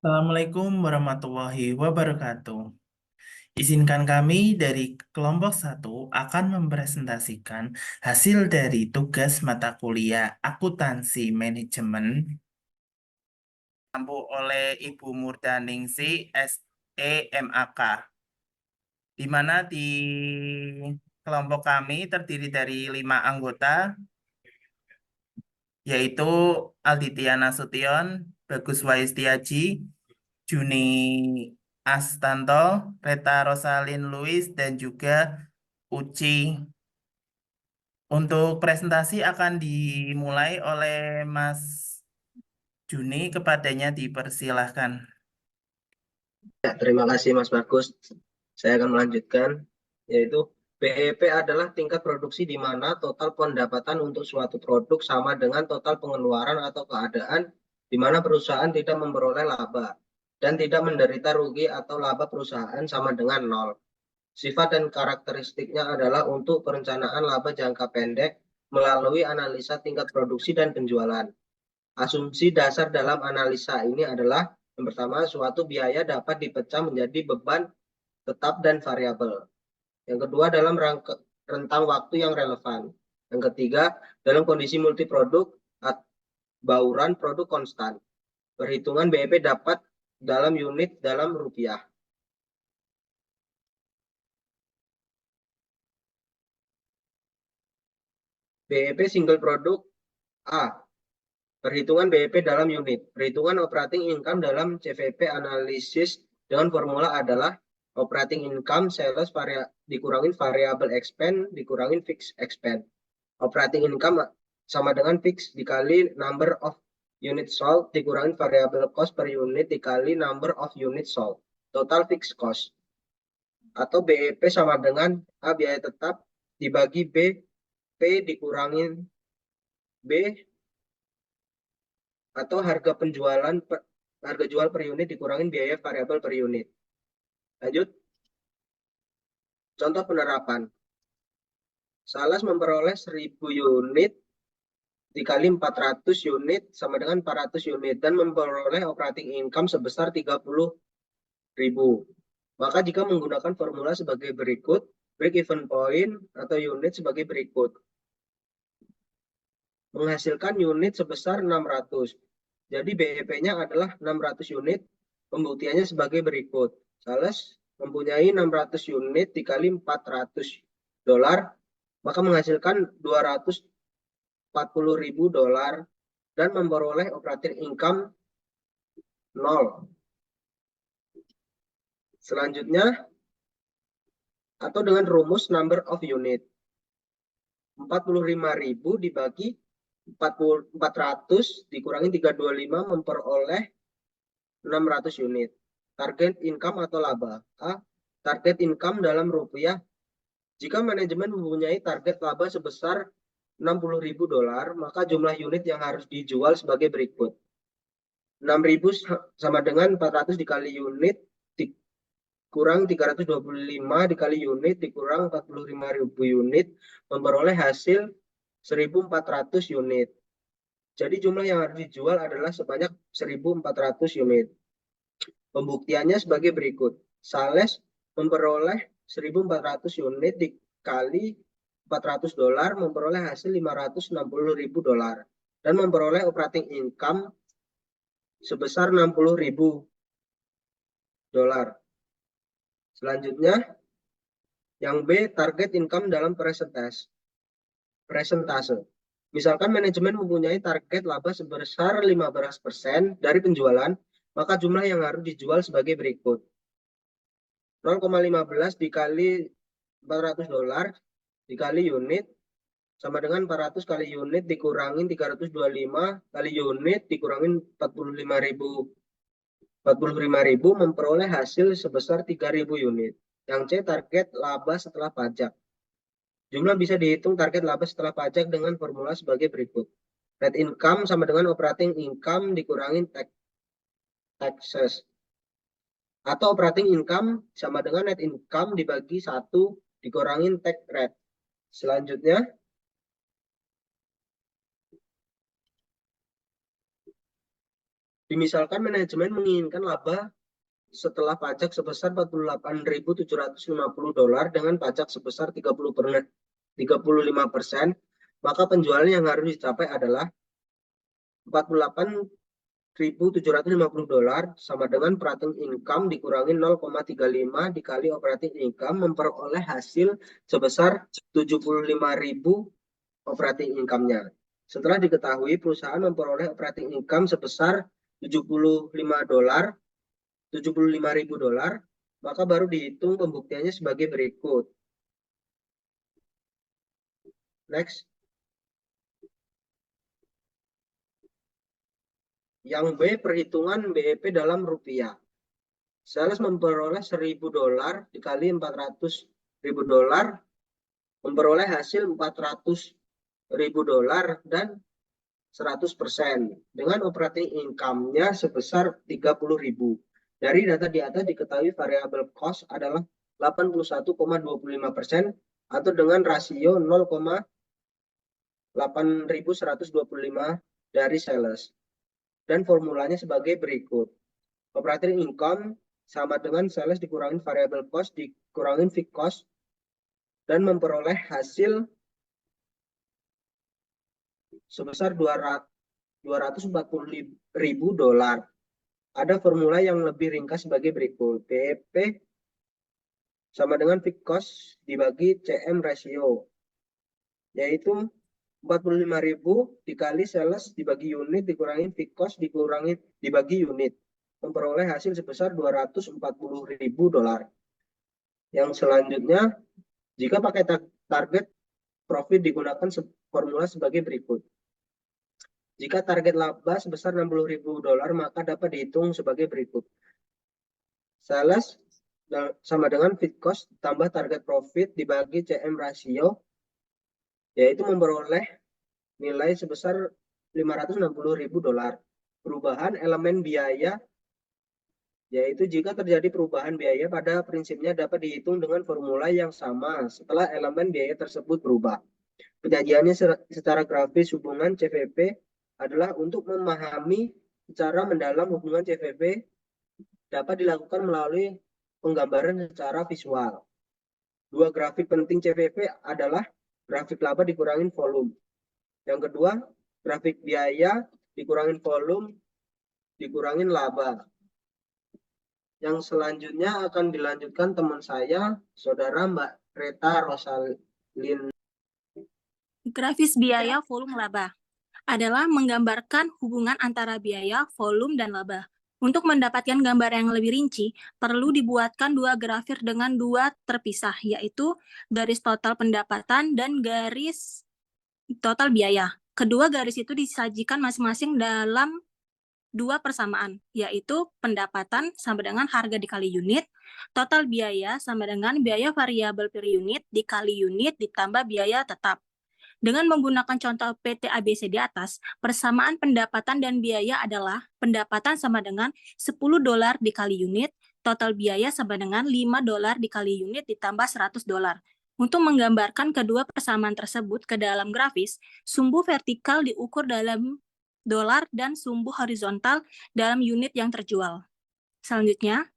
Assalamualaikum warahmatullahi wabarakatuh. Izinkan kami dari kelompok satu akan mempresentasikan hasil dari tugas mata kuliah Akuntansi Manajemen diampu oleh Ibu Murdaningsi SEMAK, di mana di kelompok kami terdiri dari 5 anggota, yaitu Alditya Nasution, Bagus Waistiaji, Juni Astanto, Reta Rosalin Luis, dan juga Uci. Untuk presentasi akan dimulai oleh Mas Juni, kepadanya dipersilahkan. Ya, terima kasih Mas Bagus. Saya akan melanjutkan, yaitu BEP adalah tingkat produksi di mana total pendapatan untuk suatu produk sama dengan total pengeluaran atau keadaan di mana perusahaan tidak memperoleh laba dan tidak menderita rugi atau laba perusahaan sama dengan nol. Sifat dan karakteristiknya adalah untuk perencanaan laba jangka pendek melalui analisa tingkat produksi dan penjualan. Asumsi dasar dalam analisa ini adalah yang pertama, suatu biaya dapat dipecah menjadi beban tetap dan variabel. Yang kedua, dalam rentang waktu yang relevan. Yang ketiga, dalam kondisi multiproduk atau bauran produk konstan. Perhitungan BEP dapat dalam unit dalam rupiah. BEP single produk A. Perhitungan BEP dalam unit. Perhitungan operating income dalam CVP analisis dengan formula adalah operating income sales dikurangin variable expense dikurangin fixed expense. Operating income sama dengan fixed dikali number of unit sold dikurangin variable cost per unit dikali number of unit sold. Total fixed cost. Atau BEP sama dengan A biaya tetap dibagi B, P dikurangin B, atau harga jual per unit dikurangin biaya variabel per unit. Lanjut. Contoh penerapan. Sales memperoleh 1000 unit dikali 400 unit sama dengan 400 unit dan memperoleh operating income sebesar 30.000. Maka jika menggunakan formula sebagai berikut, break even point atau unit sebagai berikut. Menghasilkan unit sebesar 600. Jadi BEP-nya adalah 600 unit. Pembuktiannya sebagai berikut. Sales mempunyai 600 unit dikali 400 dolar, maka menghasilkan 240.000 dolar dan memperoleh operating income 0. Selanjutnya, atau dengan rumus number of unit. 45.000 dibagi 400 dikurangi 325 memperoleh 600 unit. Target income atau laba. A. Target income dalam rupiah. Jika manajemen mempunyai target laba sebesar 60.000 dolar, maka jumlah unit yang harus dijual sebagai berikut. 6.000 sama dengan 400 dikali unit dikurang 325 dikali unit dikurang 45.000 unit memperoleh hasil 1.400 unit. Jadi jumlah yang harus dijual adalah sebanyak 1.400 unit. Pembuktiannya sebagai berikut. Sales memperoleh 1.400 unit dikali 400 dolar memperoleh hasil 560.000 dolar dan memperoleh operating income sebesar 60.000 dolar. Selanjutnya, yang B, target income dalam persentase. Misalkan manajemen mempunyai target laba sebesar 15% dari penjualan, maka jumlah yang harus dijual sebagai berikut. 0,15 dikali 400 dolar dikali unit sama dengan 400 kali unit dikurangin 325 kali unit dikurangin 45.000 memperoleh hasil sebesar 3.000 unit. Yang C, target laba setelah pajak. Jumlah bisa dihitung target laba setelah pajak dengan formula sebagai berikut. Net income sama dengan operating income dikurangin taxes. Atau operating income sama dengan net income dibagi 1 dikurangin tax rate. Selanjutnya, Dimisalkan manajemen menginginkan laba setelah pajak sebesar $48.750 dengan pajak sebesar 35%, maka penjualan yang harus dicapai adalah $48.750 sama dengan operating income dikurangi 0,35 dikali operating income memperoleh hasil sebesar 75.000 operating income-nya. Setelah diketahui perusahaan memperoleh operating income sebesar $75.000, maka baru dihitung pembuktiannya sebagai berikut. Next. Yang B, perhitungan BEP dalam rupiah. Sales memperoleh $1.000 dikali $400.000, memperoleh hasil $400.000 dan 100% dengan operating income-nya sebesar 30.000. Dari data di atas diketahui variable cost adalah 81,25% atau dengan rasio 0,8125 dari sales. Dan formulanya sebagai berikut. Operating income sama dengan sales dikurangi variable cost dikurangi fixed cost dan memperoleh hasil sebesar $240.000. Ada formula yang lebih ringkas sebagai berikut. BEP sama dengan fixed cost dibagi CM ratio, yaitu 45.000 dikali sales dibagi unit dikurangi fixed cost dibagi unit, memperoleh hasil sebesar $240.000. Yang selanjutnya, jika pakai target profit digunakan formula sebagai berikut. Jika target laba sebesar $60.000, maka dapat dihitung sebagai berikut. Sales sama dengan fixed cost tambah target profit dibagi CM ratio, yaitu memperoleh nilai sebesar $560.000. Perubahan elemen biaya, yaitu jika terjadi perubahan biaya pada prinsipnya dapat dihitung dengan formula yang sama setelah elemen biaya tersebut berubah. Penyajiannya secara grafis hubungan CVP adalah untuk memahami secara mendalam hubungan CVP dapat dilakukan melalui penggambaran secara visual. Dua grafik penting CVP adalah grafik laba dikurangin volume. Yang kedua, grafik biaya dikurangin volume dikurangin laba. Yang selanjutnya akan dilanjutkan teman saya, Saudara Mbak Reta Rosalin. Grafis biaya volume laba adalah menggambarkan hubungan antara biaya, volume, dan laba. Untuk mendapatkan gambar yang lebih rinci, perlu dibuatkan dua grafik dengan dua terpisah, yaitu garis total pendapatan dan garis total biaya. Kedua garis itu disajikan masing-masing dalam dua persamaan, yaitu pendapatan sama dengan harga dikali unit, total biaya sama dengan biaya variabel per unit dikali unit ditambah biaya tetap. Dengan menggunakan contoh PT ABC di atas, persamaan pendapatan dan biaya adalah pendapatan sama dengan $10 dikali unit, total biaya sama dengan $5 dikali unit ditambah $100. Untuk menggambarkan kedua persamaan tersebut ke dalam grafis, sumbu vertikal diukur dalam dolar dan sumbu horizontal dalam unit yang terjual. Selanjutnya,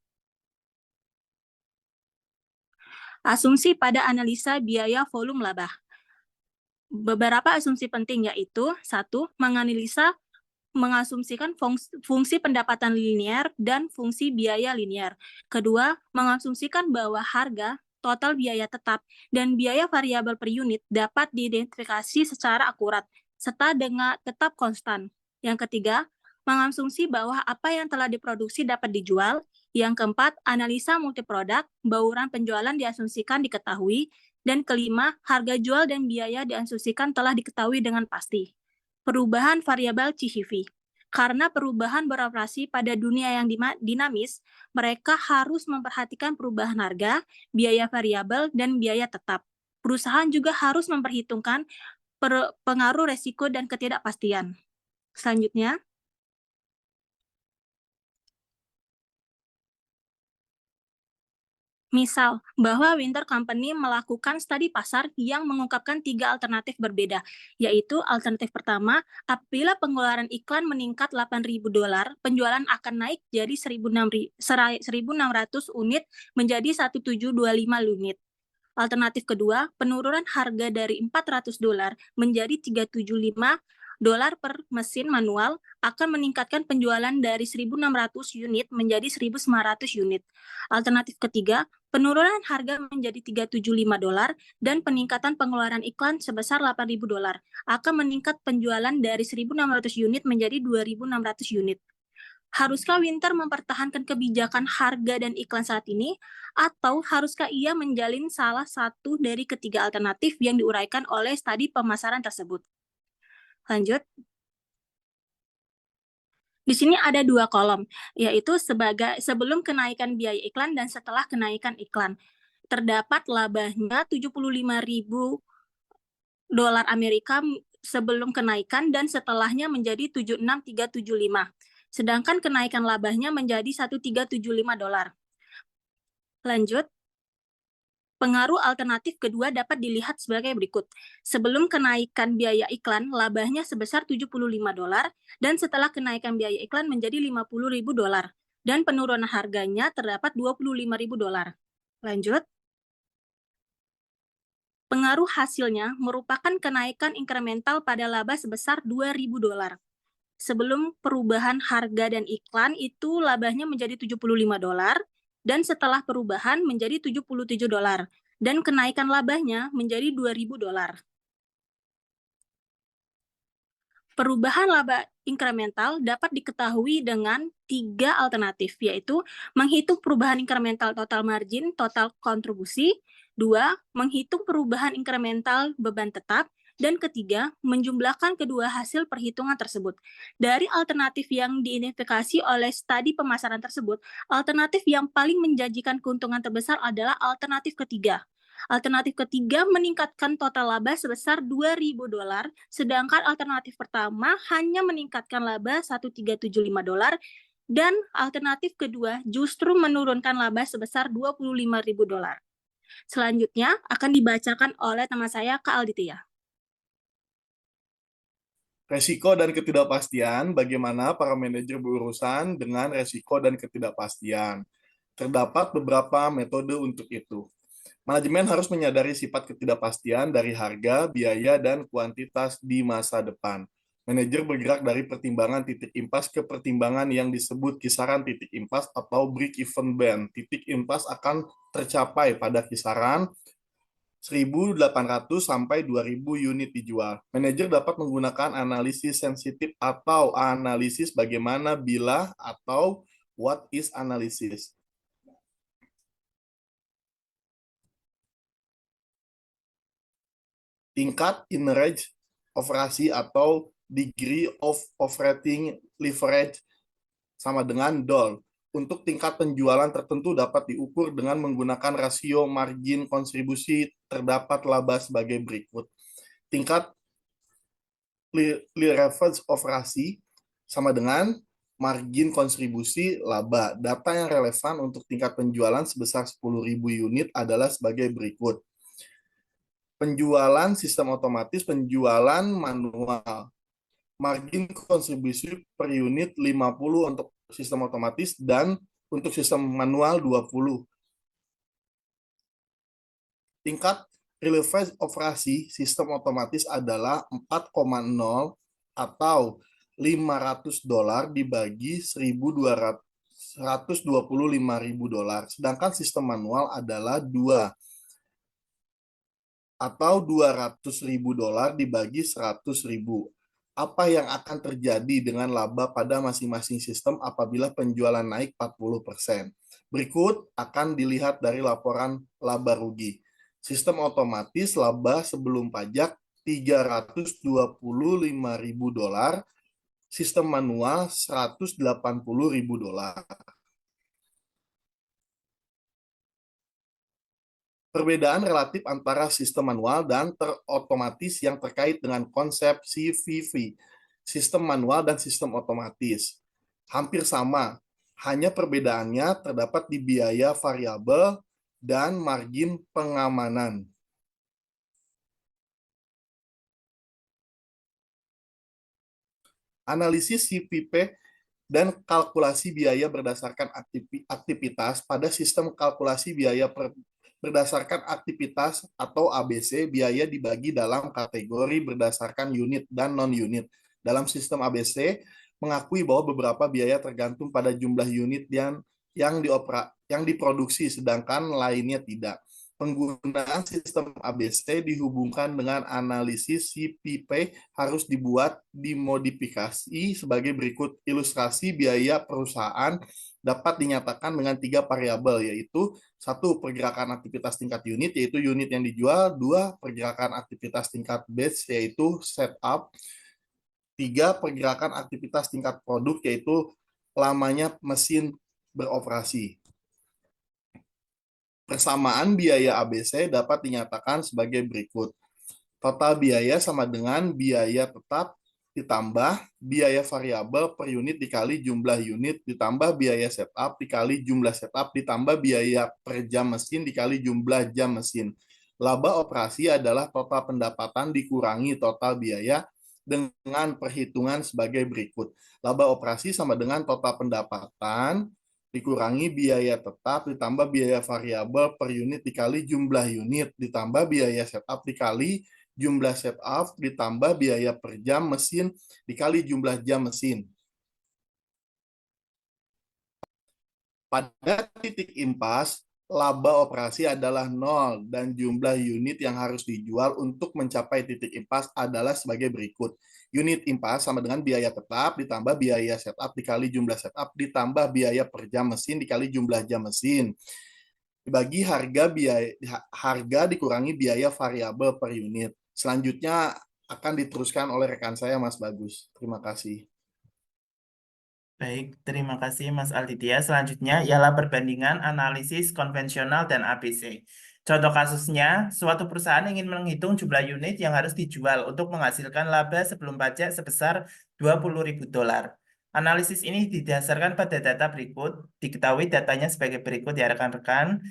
asumsi pada analisa biaya volume laba. Beberapa asumsi penting yaitu, satu, mengasumsikan fungsi pendapatan linear dan fungsi biaya linear. Kedua, mengasumsikan bahwa harga, total biaya tetap, dan biaya variabel per unit dapat diidentifikasi secara akurat, serta dengan tetap konstan. Yang ketiga, mengasumsi bahwa apa yang telah diproduksi dapat dijual. Yang keempat, analisa multiproduk, bauran penjualan diasumsikan diketahui. Dan kelima, harga jual dan biaya diasumsikan telah diketahui dengan pasti. Perubahan variabel CHV. Karena perubahan beroperasi pada dunia yang dinamis, mereka harus memperhatikan perubahan harga, biaya variabel, dan biaya tetap. Perusahaan juga harus memperhitungkan pengaruh resiko dan ketidakpastian. Selanjutnya, Misal, bahwa Winter Company melakukan studi pasar yang mengungkapkan 3 alternatif berbeda, yaitu alternatif pertama, apabila pengeluaran iklan meningkat $8.000, penjualan akan naik jadi 1.600 unit menjadi 1.725 unit. Alternatif kedua, penurunan harga dari $400 menjadi $375 per mesin manual akan meningkatkan penjualan dari 1.600 unit menjadi 1.900 unit. Alternatif ketiga, penurunan harga menjadi $375 dan peningkatan pengeluaran iklan sebesar $8.000 akan meningkat penjualan dari 1.600 unit menjadi 2.600 unit. Haruskah Winter mempertahankan kebijakan harga dan iklan saat ini, atau haruskah ia menjalin salah satu dari ketiga alternatif yang diuraikan oleh studi pemasaran tersebut? Lanjut. Di sini ada 2 kolom, yaitu sebelum kenaikan biaya iklan dan setelah kenaikan iklan. Terdapat labanya $75.000 Amerika sebelum kenaikan dan setelahnya menjadi 76.375. Sedangkan kenaikan labanya menjadi $1.375. Lanjut. Pengaruh alternatif kedua dapat dilihat sebagai berikut. Sebelum kenaikan biaya iklan, labanya sebesar $75 dan setelah kenaikan biaya iklan menjadi $50.000 dan penurunan harganya terdapat $25.000. Lanjut. Pengaruh hasilnya merupakan kenaikan incremental pada laba sebesar $2.000. Sebelum perubahan harga dan iklan itu labanya menjadi $75 dan setelah perubahan menjadi $77 dan kenaikan labanya menjadi $2.000. Perubahan laba incremental dapat diketahui dengan 3 alternatif, yaitu menghitung perubahan incremental total margin, total kontribusi, 2, menghitung perubahan incremental beban tetap, dan ketiga, menjumlahkan kedua hasil perhitungan tersebut. Dari alternatif yang diidentifikasi oleh studi pemasaran tersebut, alternatif yang paling menjanjikan keuntungan terbesar adalah alternatif ketiga. Alternatif ketiga meningkatkan total laba sebesar $2.000, sedangkan alternatif pertama hanya meningkatkan laba $1.375, dan alternatif kedua justru menurunkan laba sebesar $25.000. Selanjutnya akan dibacakan oleh teman saya, Kak Aldithia. Resiko dan ketidakpastian, bagaimana para manajer berurusan dengan resiko dan ketidakpastian. Terdapat beberapa metode untuk itu. Manajemen harus menyadari sifat ketidakpastian dari harga, biaya, dan kuantitas di masa depan. Manajer bergerak dari pertimbangan titik impas ke pertimbangan yang disebut kisaran titik impas atau break-even band. Titik impas akan tercapai pada kisaran 1.800 sampai 2.000 unit dijual. Manajer dapat menggunakan analisis sensitif atau analisis bagaimana bila atau what is analysis. Tingkat innerage operasi atau degree of operating leverage sama dengan DOL. Untuk tingkat penjualan tertentu dapat diukur dengan menggunakan rasio margin kontribusi terdapat laba sebagai berikut. Tingkat leverage operasi sama dengan margin kontribusi laba. Data yang relevan untuk tingkat penjualan sebesar 10.000 unit adalah sebagai berikut. Penjualan sistem otomatis, penjualan manual. Margin kontribusi per unit 50 untuk sistem otomatis dan untuk sistem manual 20. Tingkat leverage operasi sistem otomatis adalah 4,0 atau $500 dibagi 125.000 sedangkan sistem manual adalah 2 atau $200.000 dibagi 100.000. Apa yang akan terjadi dengan laba pada masing-masing sistem apabila penjualan naik 40%? Berikut akan dilihat dari laporan laba rugi. Sistem otomatis laba sebelum pajak $325.000, sistem manual $180.000. Perbedaan relatif antara sistem manual dan terotomatis yang terkait dengan konsep CVV, sistem manual dan sistem otomatis. Hampir sama, hanya perbedaannya terdapat di biaya variabel dan margin pengamanan. Analisis CPP dan kalkulasi biaya berdasarkan aktivitas pada sistem kalkulasi biaya berdasarkan aktivitas atau ABC, biaya dibagi dalam kategori berdasarkan unit dan non-unit. Dalam sistem ABC, mengakui bahwa beberapa biaya tergantung pada jumlah unit yang diproduksi, sedangkan lainnya tidak. Penggunaan sistem ABC dihubungkan dengan analisis CPP harus dimodifikasi sebagai berikut. Ilustrasi biaya perusahaan dapat dinyatakan dengan 3 variabel, yaitu 1. Pergerakan aktivitas tingkat unit, yaitu unit yang dijual. 2. Pergerakan aktivitas tingkat batch, yaitu setup. 3. Pergerakan aktivitas tingkat produk, yaitu lamanya mesin beroperasi. Persamaan biaya ABC dapat dinyatakan sebagai berikut. Total biaya sama dengan biaya tetap ditambah biaya variabel per unit dikali jumlah unit ditambah biaya setup dikali jumlah setup ditambah biaya per jam mesin dikali jumlah jam mesin. Laba operasi adalah total pendapatan dikurangi total biaya dengan perhitungan sebagai berikut. Laba operasi sama dengan total pendapatan dikurangi biaya tetap ditambah biaya variabel per unit dikali jumlah unit ditambah biaya setup dikali jumlah setup ditambah biaya per jam mesin dikali jumlah jam mesin. Pada titik impas, laba operasi adalah 0 dan jumlah unit yang harus dijual untuk mencapai titik impas adalah sebagai berikut. Unit impas sama dengan biaya tetap ditambah biaya setup dikali jumlah setup ditambah biaya per jam mesin dikali jumlah jam mesin. Dibagi harga dikurangi biaya variabel per unit. Selanjutnya akan diteruskan oleh rekan saya, Mas Bagus. Terima kasih. Baik, terima kasih Mas Alditya. Selanjutnya ialah perbandingan analisis konvensional dan ABC. Contoh kasusnya, suatu perusahaan ingin menghitung jumlah unit yang harus dijual untuk menghasilkan laba sebelum pajak sebesar $20.000. Analisis ini didasarkan pada data berikut. Diketahui datanya sebagai berikut ya rekan-rekan.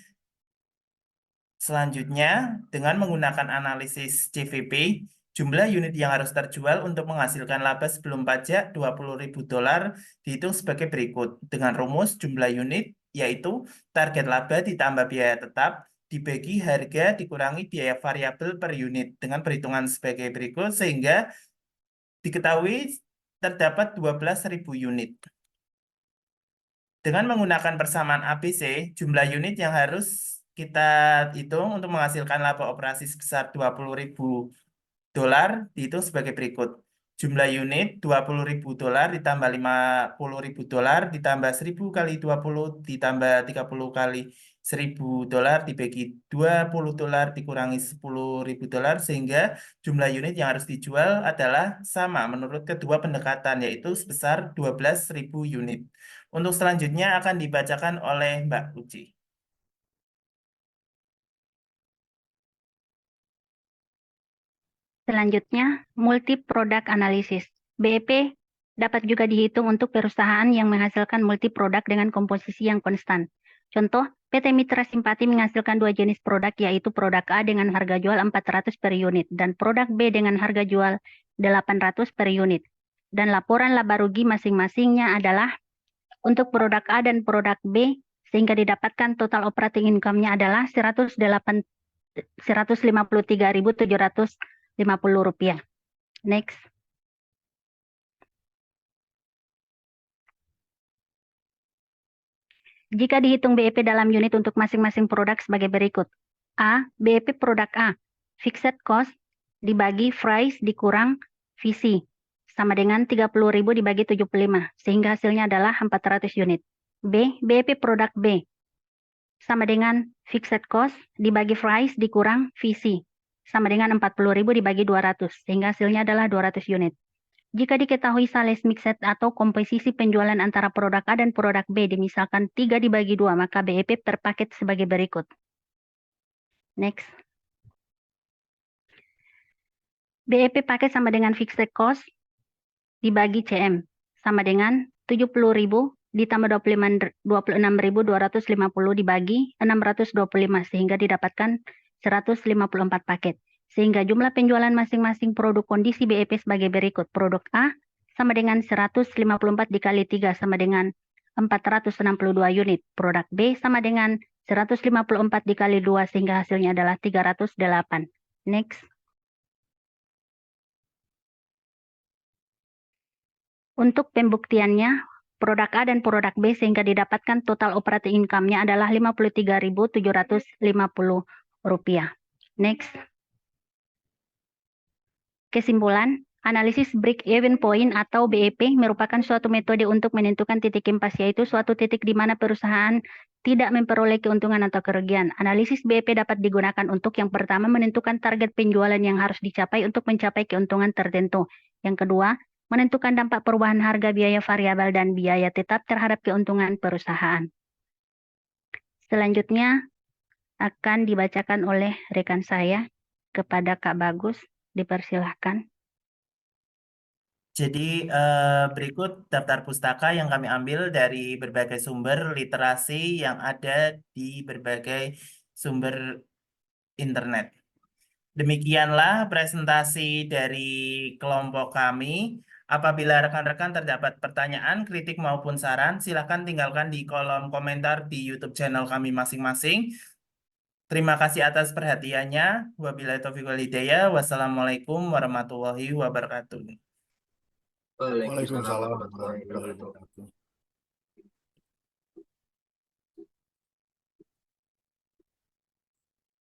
Selanjutnya, dengan menggunakan analisis CVP, jumlah unit yang harus terjual untuk menghasilkan laba sebelum pajak $20.000 dihitung sebagai berikut. Dengan rumus jumlah unit, yaitu target laba ditambah biaya tetap, dibagi harga dikurangi biaya variabel per unit dengan perhitungan sebagai berikut, sehingga diketahui terdapat 12.000 unit. Dengan menggunakan persamaan ABC, jumlah unit yang harus kita hitung untuk menghasilkan laba operasi sebesar $20.000 dihitung sebagai berikut. Jumlah unit $20.000 ditambah $50.000 ditambah 1.000 kali 20 ditambah 30 kali $1.000 dibagi $20 dikurangi $10.000 sehingga jumlah unit yang harus dijual adalah sama menurut kedua pendekatan yaitu sebesar 12.000 unit. Untuk selanjutnya akan dibacakan oleh Mbak Uci. Selanjutnya, multi-product analysis. BEP dapat juga dihitung untuk perusahaan yang menghasilkan multi-produk dengan komposisi yang konstan. Contoh, PT Mitra Simpati menghasilkan 2 jenis produk, yaitu produk A dengan harga jual 400 per unit dan produk B dengan harga jual 800 per unit. Dan laporan laba rugi masing-masingnya adalah untuk produk A dan produk B, sehingga didapatkan total operating income-nya adalah Rp153.750. Next. Jika dihitung BEP dalam unit untuk masing-masing produk sebagai berikut. A. BEP produk A. Fixed cost dibagi price dikurang VC. Sama dengan 30.000 dibagi 75. Sehingga hasilnya adalah 400 unit. B. BEP produk B. Sama dengan fixed cost dibagi price dikurang VC. Sama dengan 40.000 dibagi 200, sehingga hasilnya adalah 200 unit. Jika diketahui sales mixed atau komposisi penjualan antara produk A dan produk B dimisalkan 3 dibagi 2, maka BEP per paket sebagai berikut. Next. BEP paket sama dengan fixed cost dibagi CM, sama dengan 70.000 ditambah 26.250 dibagi 625 sehingga didapatkan 154 paket. Sehingga jumlah penjualan masing-masing produk kondisi BEP sebagai berikut. Produk A sama dengan 154 dikali 3 sama dengan 462 unit. Produk B sama dengan 154 dikali 2 sehingga hasilnya adalah 308. Next. Untuk pembuktiannya, produk A dan produk B sehingga didapatkan total operating income-nya adalah Rp53.750. Next. Kesimpulan, analisis break-even point atau BEP merupakan suatu metode untuk menentukan titik impas, yaitu suatu titik di mana perusahaan tidak memperoleh keuntungan atau kerugian. Analisis BEP dapat digunakan untuk yang pertama menentukan target penjualan yang harus dicapai untuk mencapai keuntungan tertentu. Yang kedua, menentukan dampak perubahan harga biaya variabel dan biaya tetap terhadap keuntungan perusahaan. Selanjutnya akan dibacakan oleh rekan saya kepada Kak Bagus. Dipersilahkan. Jadi berikut daftar pustaka yang kami ambil dari berbagai sumber literasi yang ada di berbagai sumber internet. Demikianlah presentasi dari kelompok kami. Apabila rekan-rekan terdapat pertanyaan, kritik maupun saran, silakan tinggalkan di kolom komentar di YouTube channel kami masing-masing. Terima kasih atas perhatiannya. Wabillahi taufiq wal hidayah. Wassalamualaikum warahmatullahi wabarakatuh. Waalaikumsalam Waalaikumsalam warahmatullahi warahmatullahi wabarakatuh. wabarakatuh.